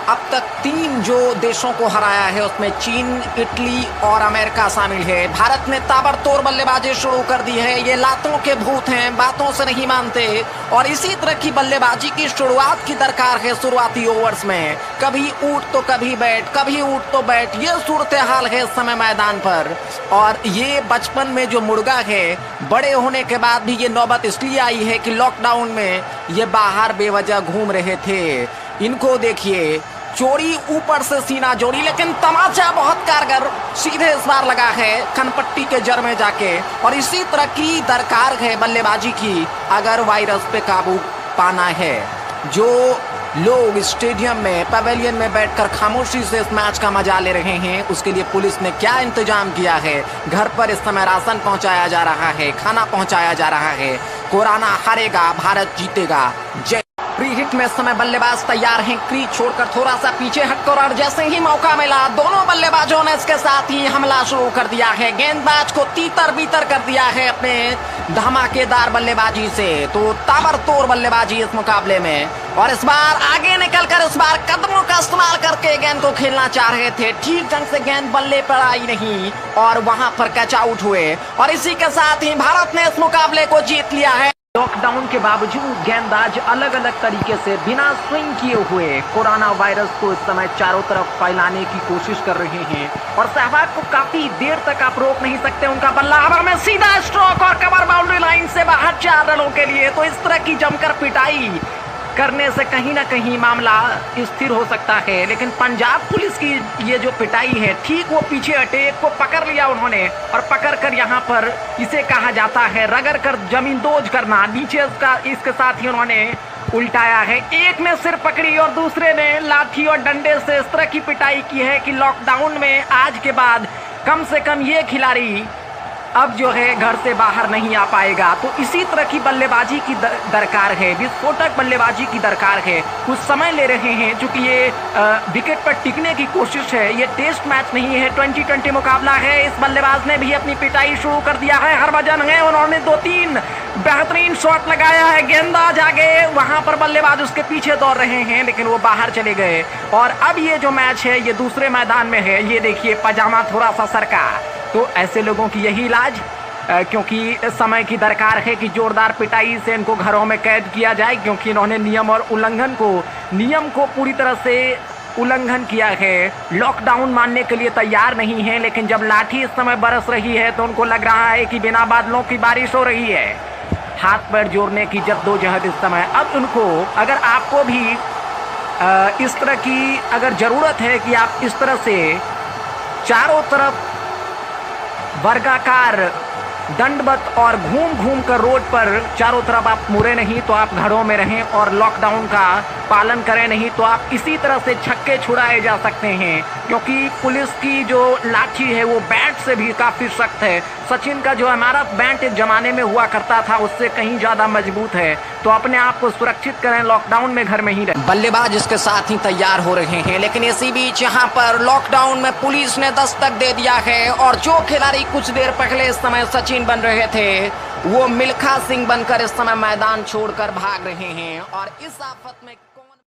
अब तक 3 जो देशों को हराया है उसमें चीन, इटली और अमेरिका शामिल है। भारत ने ताबड़तोड़ बल्लेबाजी शुरू कर दी है। ये लातों के भूत हैं, बातों से नहीं मानते और इसी तरह की बल्लेबाजी की शुरुआत की दरकार है शुरुआती ओवर्स में। कभी ऊट तो कभी बैट, कभी ऊट तो बैट, ये सूरत हाल है इस समय मैदान पर। और ये बचपन में जो मुर्गा है, बड़े होने के बाद भी ये नौबत इसलिए आई है कि लॉकडाउन में ये बाहर बेवजह घूम रहे थे। इनको देखिए, चोरी ऊपर से सीना जोड़ी, लेकिन तमाचा बहुत कारगर सीधे इस बार लगा है कनपट्टी के जड़ में जाके। और इसी तरह की दरकार है बल्लेबाजी की अगर वायरस पे काबू पाना है। जो लोग स्टेडियम में, पवेलियन में बैठकर खामोशी से इस मैच का मजा ले रहे हैं, उसके लिए पुलिस ने क्या इंतजाम किया है। घर पर इस समय राशन पहुंचाया जा रहा है, खाना पहुंचाया जा रहा है। कोरोना हारेगा, भारत जीतेगा। जय। प्री हिट में इस समय बल्लेबाज तैयार हैं, क्रीज छोड़कर थोड़ा सा पीछे हटकर, और जैसे ही मौका मिला दोनों बल्लेबाजों ने इसके साथ ही हमला शुरू कर दिया है। गेंदबाज को तीतर बीतर कर दिया है अपने धमाकेदार बल्लेबाजी से। तो ताबड़तोड़ बल्लेबाजी इस मुकाबले में, और इस बार आगे निकलकर इस बार कदमों का इस्तेमाल करके गेंद को खेलना चाह रहे थे। ठीक ढंग से गेंद बल्ले पर आई नहीं और वहां पर कैच आउट हुए, और इसी के साथ ही भारत ने इस मुकाबले को जीत लिया है। लॉकडाउन के बावजूद गेंदबाज अलग अलग तरीके से बिना स्विंग किए हुए कोरोना वायरस को इस समय चारों तरफ फैलाने की कोशिश कर रहे हैं। और सहवाग को काफी देर तक आप रोक नहीं सकते। उनका बल्ला हवा में, सीधा स्ट्रोक और कवर बाउंड्री लाइन से बाहर 4 रनों के लिए। तो इस तरह की जमकर पिटाई करने से कहीं ना कहीं मामला स्थिर हो सकता है। लेकिन पंजाब पुलिस की ये जो पिटाई है, ठीक वो पीछे हटे, एक को पकड़ लिया उन्होंने, और पकड़कर यहाँ पर इसे कहा जाता है रगड़ कर जमीन दोज करना। नीचे इसके साथ ही उन्होंने उल्टाया है। एक ने सिर पकड़ी और दूसरे ने लाठी और डंडे से इस तरह की पिटाई की है कि लॉकडाउन में आज के बाद कम से कम ये खिलाड़ी अब जो है घर से बाहर नहीं आ पाएगा। तो इसी तरह की बल्लेबाजी की दरकार है, विस्फोटक बल्लेबाजी की दरकार है। कुछ समय ले रहे हैं चूंकि ये विकेट पर टिकने की कोशिश है। ये टेस्ट मैच नहीं है, 2020 मुकाबला है। इस बल्लेबाज ने भी अपनी पिटाई शुरू कर दिया है। हरभजन है, उन्होंने 2-3 बेहतरीन शॉट लगाया है। गेंदबाज आगे, वहां पर बल्लेबाज उसके पीछे दौड़ रहे हैं, लेकिन वो बाहर चले गए। और अब ये जो मैच है ये दूसरे मैदान में है। ये देखिए, पजामा थोड़ा सा सरका। तो ऐसे लोगों की यही इलाज, क्योंकि समय की दरकार है कि जोरदार पिटाई से इनको घरों में कैद किया जाए, क्योंकि इन्होंने नियम को पूरी तरह से उल्लंघन किया है। लॉकडाउन मानने के लिए तैयार नहीं है, लेकिन जब लाठी इस समय बरस रही है तो उनको लग रहा है कि बिना बादलों की बारिश हो रही है। हाथ पैर जोड़ने की जद्दोजहद इस समय। अब उनको, अगर आपको भी इस तरह की अगर ज़रूरत है कि आप इस तरह से चारों तरफ वर्गाकार दंडवत और घूम घूम कर रोड पर चारों तरफ आप मुड़े नहीं, तो आप घरों में रहें और लॉकडाउन का पालन करें। नहीं तो आप इसी तरह से छक्के छुड़ाए जा सकते हैं, क्योंकि पुलिस की जो लाठी है वो बैट से भी काफ़ी सख्त है। सचिन का जो हमारा बैट एक जमाने में हुआ करता था उससे कहीं ज़्यादा मजबूत है। तो अपने आप को सुरक्षित करें, लॉकडाउन में घर में ही रहें। बल्लेबाज इसके साथ ही तैयार हो रहे हैं, लेकिन इसी बीच यहाँ पर लॉकडाउन में पुलिस ने दस्तक दे दिया है। और जो खिलाड़ी कुछ देर पहले इस समय सचिन बन रहे थे, वो मिल्खा सिंह बनकर इस समय मैदान छोड़कर भाग रहे हैं। और इस आफत में